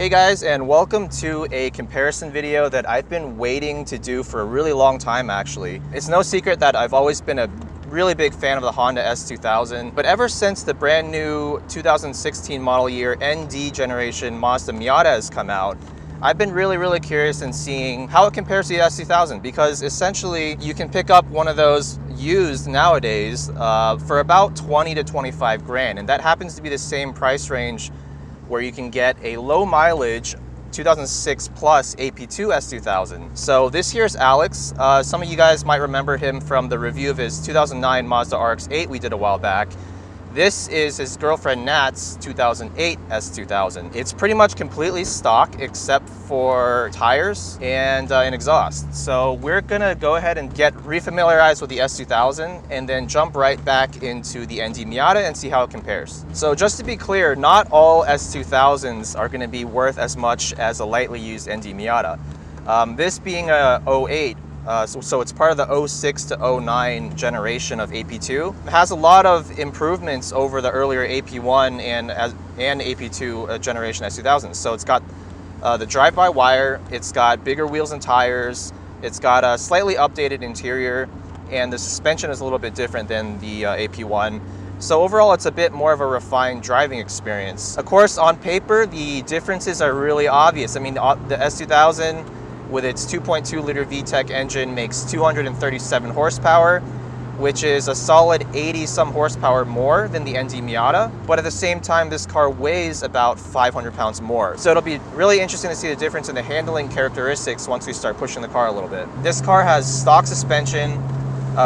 Hey guys, and welcome to a comparison video that I've been waiting to do for a really long time actually. It's no secret that I've always been a really big fan of the Honda S2000, but ever since the brand new 2016 model year ND generation Mazda Miata has come out, I've been really curious in seeing how it compares to the S2000, because essentially you can pick up one of those used nowadays for about 20 to 25 grand, and that happens to be the same price range where you can get a low mileage 2006 plus AP2 S2000. So this here's Alex. Some of you guys might remember him from the review of his 2009 Mazda RX-8 we did a while back. This is his girlfriend Nat's 2008 S2000. It's pretty much completely stock except for tires and an exhaust. So we're gonna go ahead and get refamiliarized with the S2000 and then jump right back into the ND Miata and see how it compares. So just to be clear, not all S2000s are gonna be worth as much as a lightly used ND Miata. This being a 08, so it's part of the 06 to 09 generation of AP2. It has a lot of improvements over the earlier AP1 and AP2 generation S2000. So it's got the drive-by-wire, it's got bigger wheels and tires, it's got a slightly updated interior, and the suspension is a little bit different than the AP1. So overall, it's a bit more of a refined driving experience. Of course, on paper, the differences are really obvious. I mean, the S2000 with its 2.2 liter VTEC engine makes 237 horsepower, which is a solid 80 some horsepower more than the ND Miata. But at the same time, this car weighs about 500 pounds more. So it'll be really interesting to see the difference in the handling characteristics once we start pushing the car a little bit. This car has stock suspension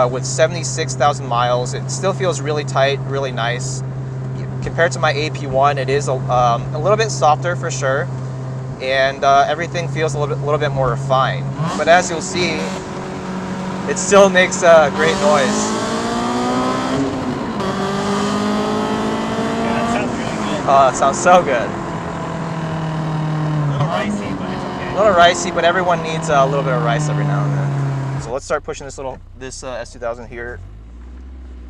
with 76,000 miles. It still feels really tight, really nice. Compared to my AP1, it is a little bit softer for sure. And everything feels a little bit more refined. But as you'll see, it still makes a great noise. Yeah, that sounds really good. Oh, it sounds so good. A little ricey, but it's okay. A little ricey, but everyone needs a little bit of rice every now and then. So let's start pushing this S2000 here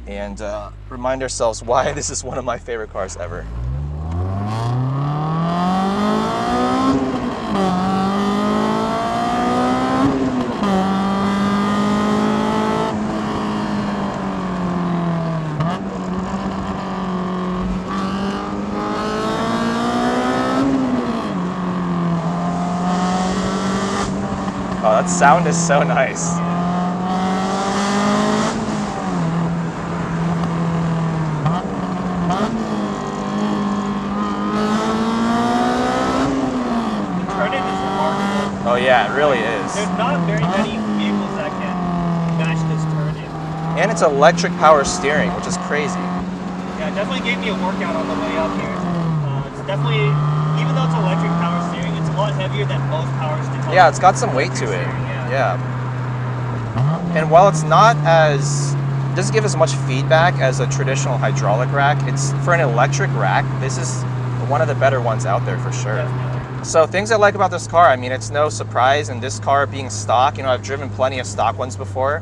and remind ourselves why this is one of my favorite cars ever. Oh, that sound is so nice. The turn-in is remarkable. Oh yeah, it really is. There's not very many vehicles that can match this turn-in. And it's electric power steering, which is crazy. Yeah, it definitely gave me a workout on the way up here. It's definitely, even though it's electric power steering, it's a lot heavier than most power steering. Yeah, it's got some weight to it. Yeah. And while it's not doesn't give as much feedback as a traditional hydraulic rack, it's for an electric rack, this is one of the better ones out there for sure. Definitely. So things I like about this car, I mean, it's no surprise, and this car being stock, you know, I've driven plenty of stock ones before.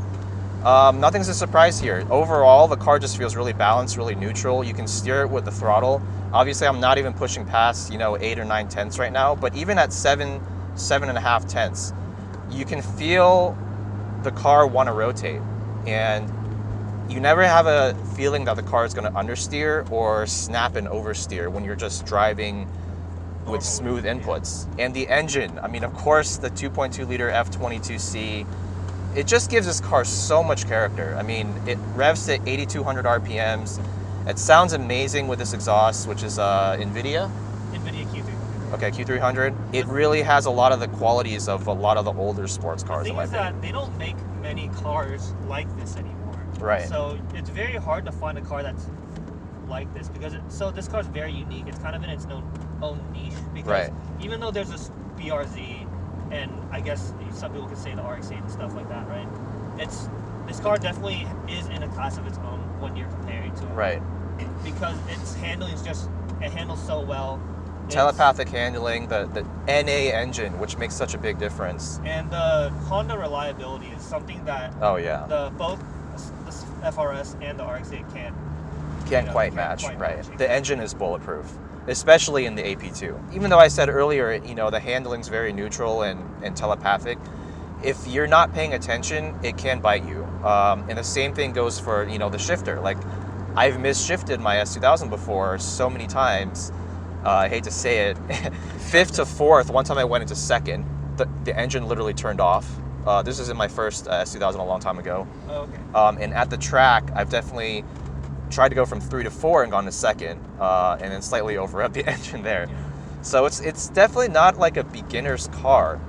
Nothing's a surprise here. Overall, the car just feels really balanced, really neutral. You can steer it with the throttle. Obviously, I'm not even pushing past, 8 or 9 tenths right now, but even at 7.5 tenths, you can feel the car want to rotate, and you never have a feeling that the car is going to understeer or snap and oversteer when you're just driving with smooth inputs. And the engine, I mean, of course, the 2.2 liter F22C, it just gives this car so much character. I mean, it revs at 8,200 RPMs. It sounds amazing with this exhaust, which is NVIDIA Q300. Okay, Q300. It really has a lot of the qualities of a lot of the older sports cars. The thing is that they don't make many cars like this anymore. Right. So it's very hard to find a car that's like this, because this car is very unique. It's kind of in its own niche, because even though there's this BRZ, and I guess some people could say the RX-8 and stuff like that, right? This car definitely is in a class of its own when you're comparing to it. Right. Because its handling is it handles so well. Telepathic handling, the NA engine, which makes such a big difference. And the Honda reliability is something that both the FRS and the RX-8 can't Can't quite match, right. The engine is bulletproof. especially in the AP2. Even though I said earlier, you know, the handling's very neutral and telepathic, if you're not paying attention, it can bite you. And the same thing goes for, you know, the shifter. Like, I've misshifted my S2000 before so many times. I hate to say it. Fifth to fourth, one time I went into second, the engine literally turned off. This is in my first S2000 a long time ago. Oh, okay. And at the track, I've definitely tried to go from 3 to 4 and gone to second, and then slightly overrevved the engine there. Yeah. So it's definitely not like a beginner's car.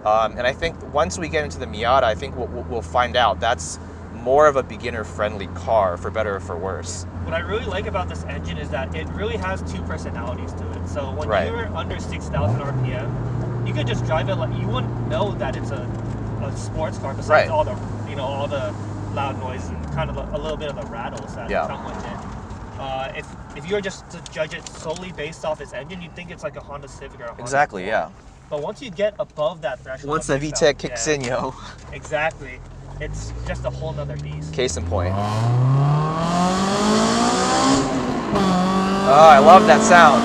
And I think once we get into the Miata, I think we'll find out that's more of a beginner-friendly car, for better or for worse. What I really like about this engine is that it really has two personalities to it. So when Right. you're under 6,000 RPM, you could just drive it like you wouldn't know that it's a sports car. Besides Right. all the all the loud noise and kind of a little bit of the rattles that Yeah. come with it. If you were just to judge it solely based off its engine, you'd think it's like a Honda Civic or a Honda Exactly, Accord. yeah. But once you get above that threshold, Once of the 6,000, VTEC kicks yeah, in, yo. exactly, it's just a whole nother beast. Case in point. Oh, I love that sound.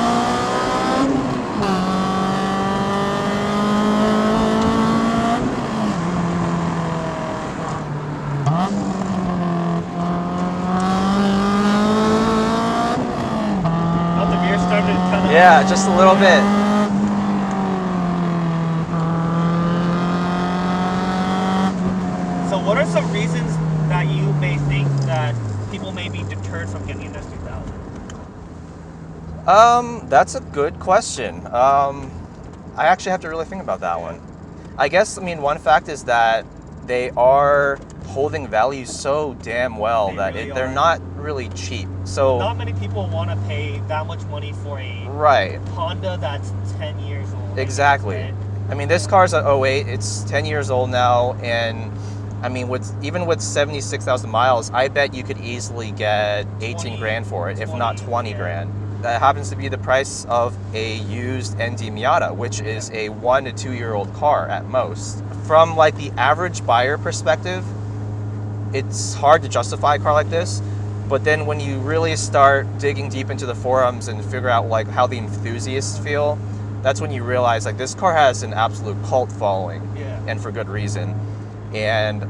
Oh, the mirror started kind of. Yeah, just a little bit. So what are some reasons that you may think that people may be deterred from getting an S2000? That's a good question. I actually have to really think about that one. I guess, I mean, one fact is that they are holding value so damn well that really they're are. not really cheap. So, Not many people want to pay that much money for a right, Honda that's 10 years old. exactly. Right? I mean, this car's a 08, it's 10 years old now, and I mean, even with 76,000 miles, I bet you could easily get 18 grand for it, if not 20 yeah. grand. That happens to be the price of a used ND Miata, which is a 1 to 2 year old car at most. From like the average buyer perspective, it's hard to justify a car like this. But then when you really start digging deep into the forums and figure out like how the enthusiasts feel, that's when you realize like this car has an absolute cult following, Yeah. and for good reason. And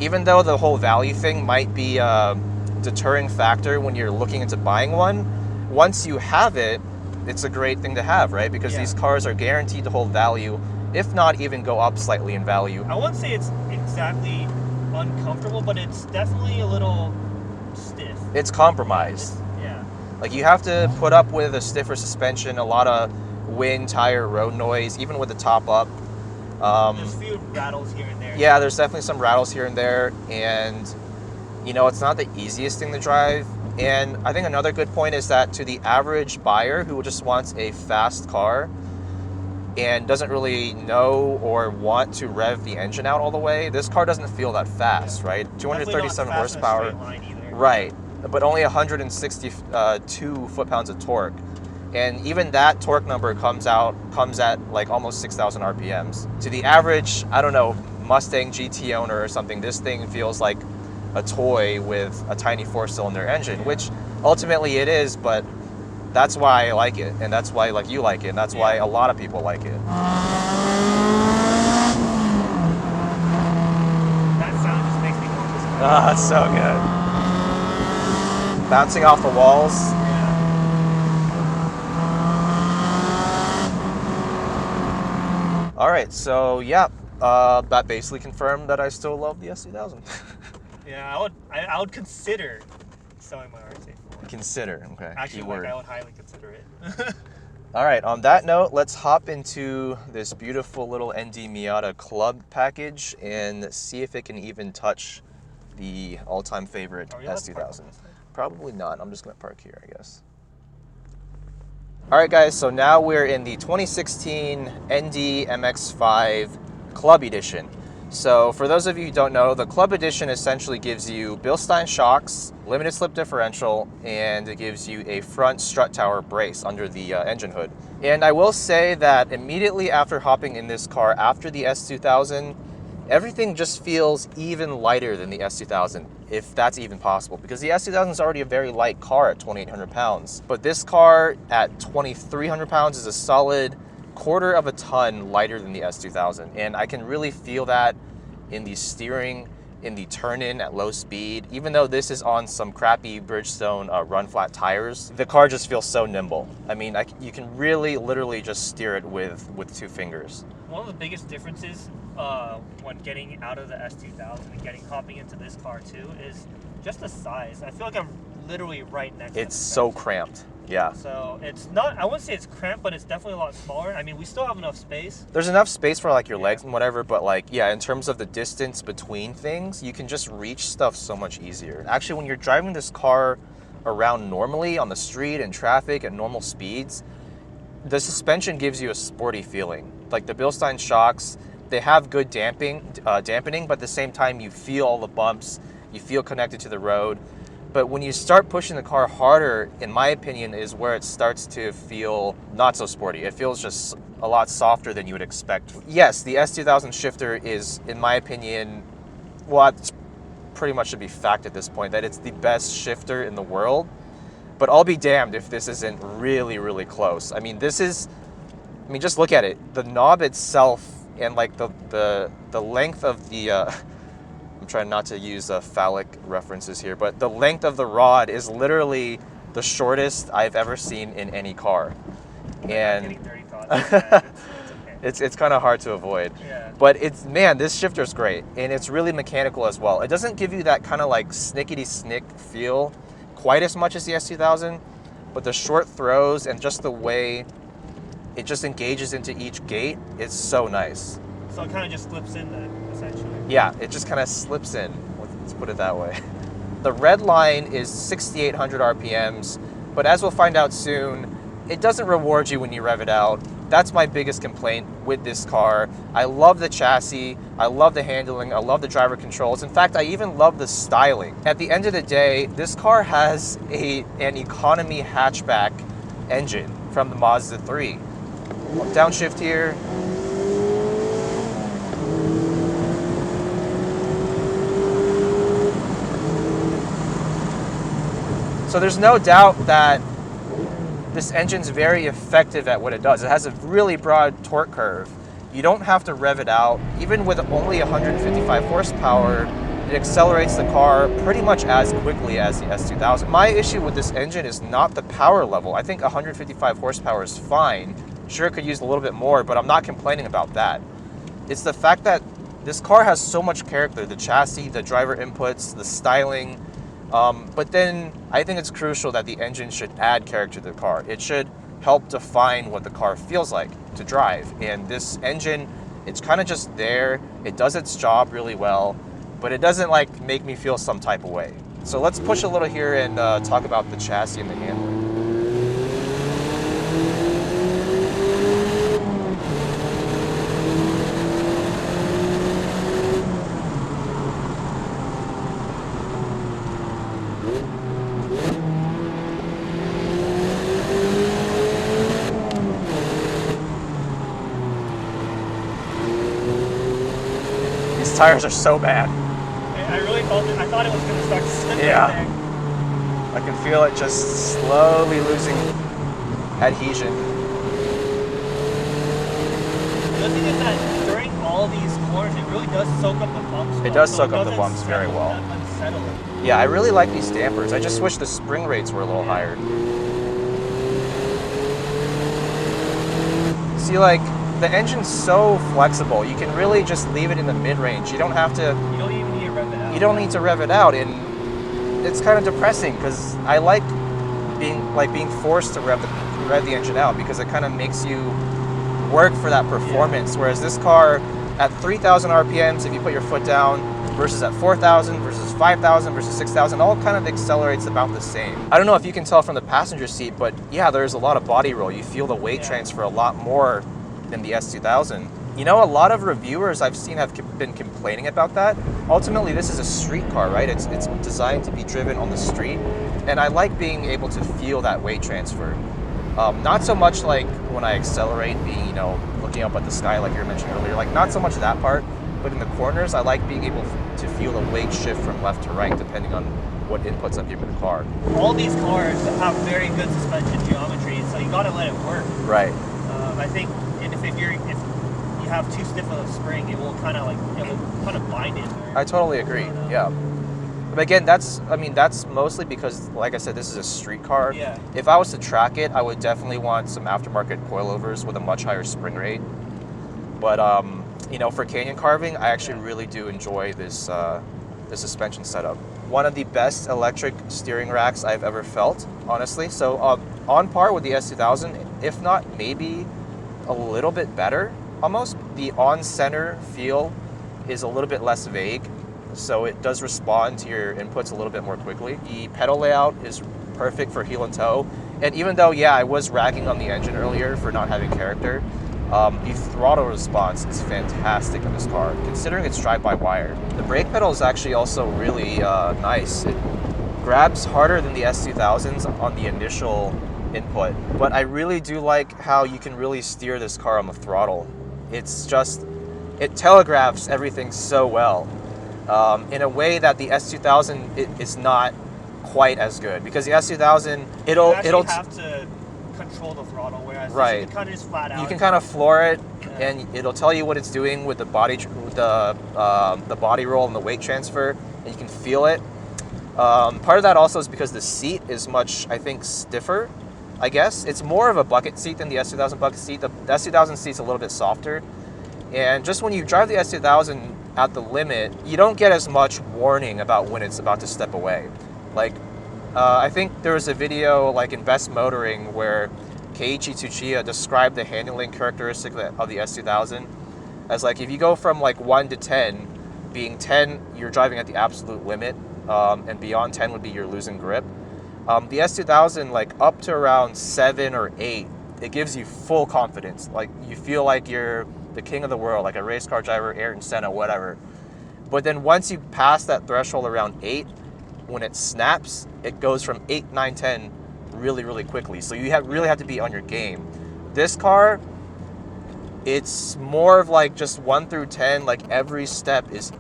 even though the whole value thing might be a deterring factor when you're looking into buying one, once you have it, it's a great thing to have, right? Because Yeah. these cars are guaranteed to hold value, if not even go up slightly in value. I wouldn't say it's exactly uncomfortable, but it's definitely a little stiff. It's compromised. Yeah. Like, you have to put up with a stiffer suspension, a lot of wind, tire, road noise, even with the top up. There's a few rattles here and there. Yeah, there's definitely some rattles here and there, and you know, it's not the easiest thing to drive. And I think another good point is that to the average buyer who just wants a fast car and doesn't really know or want to rev the engine out all the way, this car doesn't feel that fast, right? 237 horsepower, right? But only 162 foot-pounds of torque. And even that torque number comes at like almost 6,000 RPMs. To the average, I don't know, Mustang GT owner or something, this thing feels like a toy with a tiny 4-cylinder engine, which ultimately it is, but that's why I like it, and that's why like you like it, and that's why a lot of people like it. That sound just makes me want this car. Ah, it's so good. Bouncing off the walls. All right, so yeah, that basically confirmed that I still love the S2000. Yeah, I would consider selling my RX-8 Consider, okay. Actually, keyword. like, I would highly consider it. All right, on that note, let's hop into this beautiful little ND Miata Club package and see if it can even touch the all-time favorite Are we allowed to park on S2000. this side? Probably not. I'm just gonna park here, I guess. All right, guys, so now we're in the 2016 ND MX-5 Club Edition. So for those of you who don't know, the Club Edition essentially gives you Bilstein shocks, limited slip differential, and it gives you a front strut tower brace under the engine hood. And I will say that immediately after hopping in this car after the S2000, everything just feels even lighter than the S2000, if that's even possible, because the S2000 is already a very light car at 2,800 pounds. But this car at 2,300 pounds is a solid quarter of a ton lighter than the S2000. And I can really feel that in the steering, in the turn-in at low speed. Even though this is on some crappy Bridgestone run-flat tires, the car just feels so nimble. I mean, you can really, literally just steer it with 2 fingers. One of the biggest differences when getting out of the S2000 and hopping into this car too is just the size. I feel like I'm literally right next to it. It's so cramped. Yeah. So it's not, I wouldn't say it's cramped, but it's definitely a lot smaller. I mean, we still have enough space. There's enough space for like your legs and whatever, but like, yeah, in terms of the distance between things, you can just reach stuff so much easier. Actually, when you're driving this car around normally on the street and traffic at normal speeds, the suspension gives you a sporty feeling. Like the Bilstein shocks, they have good dampening, but at the same time, you feel all the bumps, you feel connected to the road. But when you start pushing the car harder, in my opinion, is where it starts to feel not so sporty. It feels just a lot softer than you would expect. Yes, the S2000 shifter is, in my opinion, well, it's pretty much should be fact at this point, that it's the best shifter in the world. But I'll be damned if this isn't really, really close. I mean, just look at it. The knob itself and like the length of the, I'm trying not to use phallic references here, but the length of the rod is literally the shortest I've ever seen in any car. And it's kind of hard to avoid. Yeah. But this shifter's great, and it's really mechanical as well. It doesn't give you that kind of like snickety-snick feel quite as much as the S2000, but the short throws and just the way it just engages into each gate is so nice. So it kind of just slips in then, essentially. Yeah, it just kind of slips in, let's put it that way. The red line is 6,800 RPMs, but as we'll find out soon, it doesn't reward you when you rev it out. That's my biggest complaint with this car. I love the chassis, I love the handling, I love the driver controls. In fact, I even love the styling. At the end of the day, this car has an economy hatchback engine from the Mazda 3. Downshift here. So there's no doubt that this engine's very effective at what it does. It has a really broad torque curve. You don't have to rev it out. Even with only 155 horsepower, it accelerates the car pretty much as quickly as the S2000. My issue with this engine is not the power level. I think 155 horsepower is fine. Sure, it could use a little bit more, but I'm not complaining about that. It's the fact that this car has so much character, the chassis, the driver inputs, the styling. But then I think it's crucial that the engine should add character to the car. It should help define what the car feels like to drive. And this engine, it's kind of just there. It does its job really well, but it doesn't like make me feel some type of way. So let's push a little here and talk about the chassis and the handling. These tires are so bad. I really felt it. I thought it was going to start to slip. Yeah. Right there. I can feel it just slowly losing adhesion. The thing is that during all these corners, it really does soak up the bumps. It does soak up the bumps very well. Unsettled. Yeah, I really like these dampers. I just wish the spring rates were a little higher. See, like, the engine's so flexible. You can really just leave it in the mid-range. You don't have to... You don't even need to rev it out. You don't need to rev it out, and it's kind of depressing because I like being forced to rev the engine out because it kind of makes you work for that performance. Yeah. Whereas this car, at 3,000 RPMs, if you put your foot down, versus at 4,000, versus 5,000, versus 6,000, all kind of accelerates about the same. I don't know if you can tell from the passenger seat, but yeah, there's a lot of body roll. You feel the weight transfer a lot more than the S2000. You know, a lot of reviewers I've seen have been complaining about that. Ultimately, this is a street car, right? It's designed to be driven on the street, and I like being able to feel that weight transfer. Not so much like when I accelerate, being, looking up at the sky like you were mentioning earlier, like not so much that part, but in the corners, I like being able to feel the weight shift from left to right, depending on what inputs I'm giving the car. All these cars have very good suspension geometry, so you gotta let it work. Right. I think, and if you have too stiff of a spring, it will kind of bind it. I totally agree. Yeah. But again, that's mostly because, like I said, this is a street car. Yeah. If I was to track it, I would definitely want some aftermarket coilovers with a much higher spring rate. But you know, for canyon carving, I actually really do enjoy this the suspension setup. One of the best electric steering racks I've ever felt, honestly. So on par with the S2000, if not maybe a little bit better. Almost the on-center feel is a little bit less vague, so it does respond to your inputs a little bit more quickly. The pedal layout is perfect for heel and toe, and even though, yeah, I was ragging on the engine earlier for not having character, the throttle response is fantastic on this car, considering it's drive-by-wire. The brake pedal is actually also really nice. It grabs harder than the S2000s on the initial input, but I really do like how you can really steer this car on the throttle. It's just, it telegraphs everything so well in a way that the S2000 is not quite as good, because the S2000 it'll have to control the throttle, whereas right. you can kind of just flat out. You can kind of floor it, and it'll tell you what it's doing with the body the body roll and the weight transfer, and you can feel it. Part of that also is because the seat is much, I think, stiffer. I guess it's more of a bucket seat than the S2000 bucket seat. The S2000 seat's a little bit softer, and just when you drive the S2000 at the limit, you don't get as much warning about when it's about to step away. Like, I think there was a video like in Best Motoring where Keiichi Tsuchiya described the handling characteristic of the S2000 as like, if you go from like 1 to 10, being 10, you're driving at the absolute limit, and beyond 10 would be you're losing grip. The S2000, like up to around 7 or 8, it gives you full confidence. Like, you feel like you're the king of the world, like a race car driver, Ayrton Senna, whatever. But then once you pass that threshold around 8, when it snaps, it goes from 8, 9, 10 really, really quickly. So you really have to be on your game. This car, it's more of like just 1 through 10, like every step is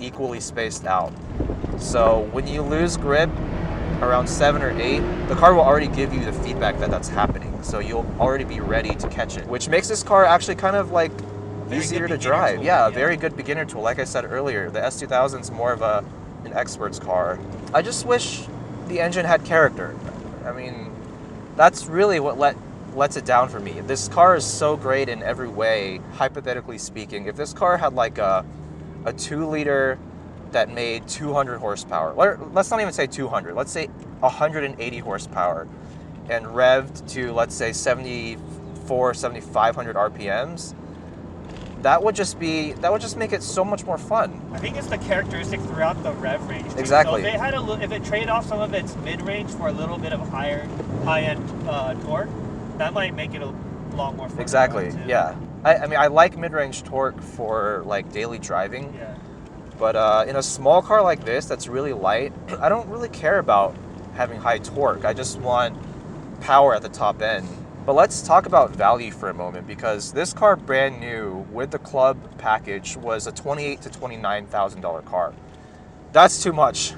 equally spaced out. So when you lose grip around 7 or 8, the car will already give you the feedback that that's happening. So you'll already be ready to catch it, which makes this car actually kind of like easier to drive. Tool, yeah, a very good beginner tool. Like I said earlier, the S2000 is more of an expert's car. I just wish the engine had character. I mean, that's really what lets it down for me. This car is so great in every way, hypothetically speaking. If this car had like a 2-liter that made 200 horsepower, let's not even say 200, let's say 180 horsepower, and revved to, let's say, 7,500 RPMs, that would just make it so much more fun. I think it's the characteristic throughout the rev range too. Exactly. So if it traded off some of its mid-range for a little bit of high-end torque, that might make it a lot more fun. Exactly. Yeah. I mean, I like mid-range torque for like daily driving. Yeah. But in a small car like this that's really light, I don't really care about having high torque. I just want power at the top end. But let's talk about value for a moment, because this car, brand new with the club package, was a $28,000 to $29,000 car. That's too much,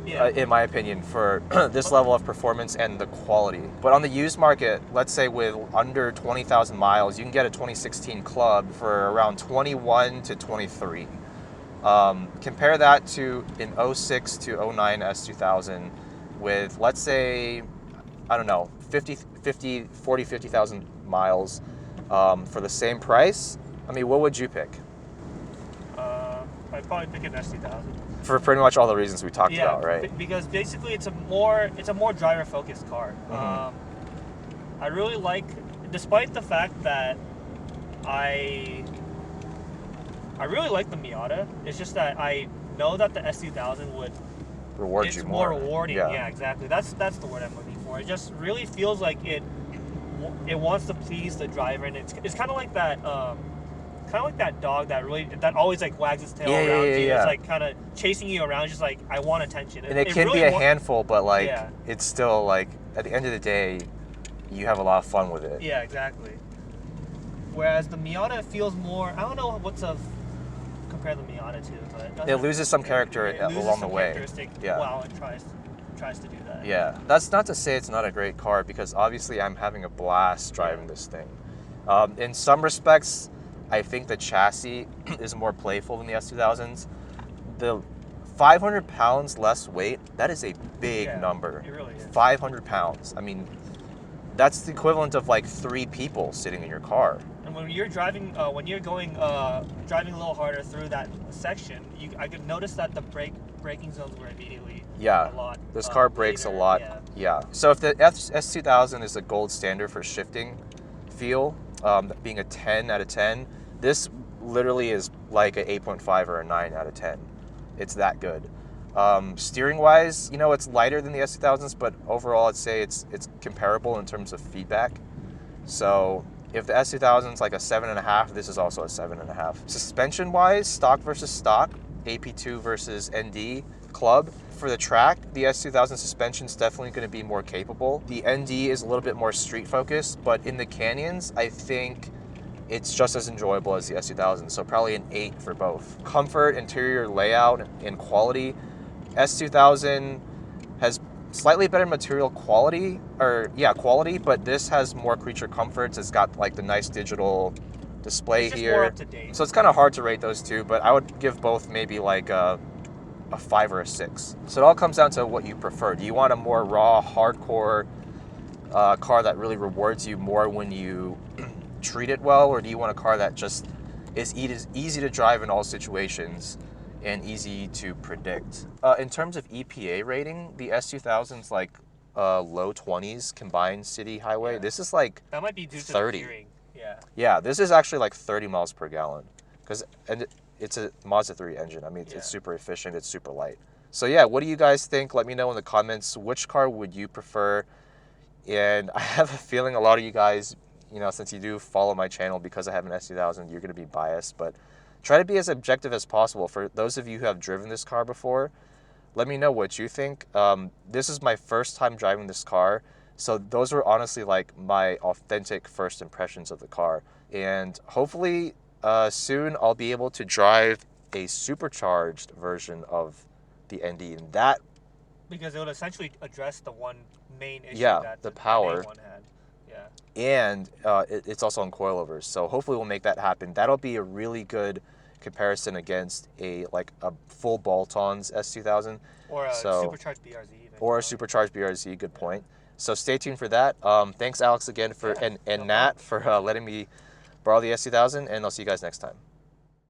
in my opinion, for this level of performance and the quality. But on the used market, let's say with under 20,000 miles, you can get a 2016 Club for around 21 to 23. Compare that to an 06 to 09 S2000 with, let's say, I don't know, 50,000 miles for the same price. I mean, what would you pick? I'd probably pick an S2000. For pretty much all the reasons we talked about, right? Because basically it's a more driver-focused car. I really like, despite the fact that I really like the Miata. It's just that I know that the S2000 would reward you more. It's more rewarding. Yeah, exactly. That's the word I'm looking for. It just really feels like it wants to please the driver, and it's kind of like that dog that always like wags its tail around you. Yeah. It's like kind of chasing you around, just like, I want attention. And it can really be a handful, but like it's still like, at the end of the day, you have a lot of fun with it. Yeah, exactly. Whereas the Miata feels more, I don't know what's a compare the Miata to, but it, It loses some character along the way. Yeah. While it tries to do that. Yeah, that's not to say it's not a great car, because obviously I'm having a blast driving this thing. In some respects, I think the chassis is more playful than the S2000s. The 500 pounds less weight, that is a big number. It really is. 500 pounds. I mean, that's the equivalent of like 3 people sitting in your car. And when you're driving, when you're going, driving a little harder through that section, I could notice that the braking zones were immediately a lot. This car brakes later. a lot. Yeah. So if the S2000 is the gold standard for shifting feel, being a 10 out of 10, this literally is like an 8.5 or a 9 out of 10. It's that good. Steering wise, you know, it's lighter than the S2000s, but overall I'd say it's comparable in terms of feedback. So if the S2000 is like a 7.5, this is also a 7.5. Suspension wise, stock versus stock, AP2 versus ND Club. For the track, the S2000 suspension is definitely going to be more capable. The ND is a little bit more street focused, but in the canyons, I think it's just as enjoyable as the S2000, so probably an 8 for both. Comfort, interior layout, and quality. S2000 has slightly better material quality, but this has more creature comforts. It's got like the nice digital display it's just here. More up to date. So it's kind of hard to rate those two, but I would give both maybe like a 5 or a 6. So it all comes down to what you prefer. Do you want a more raw, hardcore car that really rewards you more when you treat it well, or do you want a car that just is easy to drive in all situations and easy to predict? In terms of EPA rating, the S2000's like low 20s combined city highway. This is like that might be due 30. To the gearing. Yeah, this is actually like 30 miles per gallon, and it's a Mazda 3 engine. I mean, it's super efficient, it's super light. So yeah, what do you guys think? Let me know in the comments, which car would you prefer? And I have a feeling a lot of you guys, you know, since you do follow my channel because I have an S2000, you're going to be biased, but try to be as objective as possible. For those of you who have driven this car before, let me know what you think. This is my first time driving this car, so those were honestly like my authentic first impressions of the car. And hopefully soon I'll be able to drive a supercharged version of the ND, and that, because it would essentially address the one main issue that the power one had. And it's also on coilovers, so hopefully we'll make that happen. That'll be a really good comparison against a full bolt-ons S2000 or a supercharged BRZ even, or a supercharged BRZ. Good point. So stay tuned for that. Thanks Alex again for and Nat for letting me borrow the S2000, and I'll see you guys next time.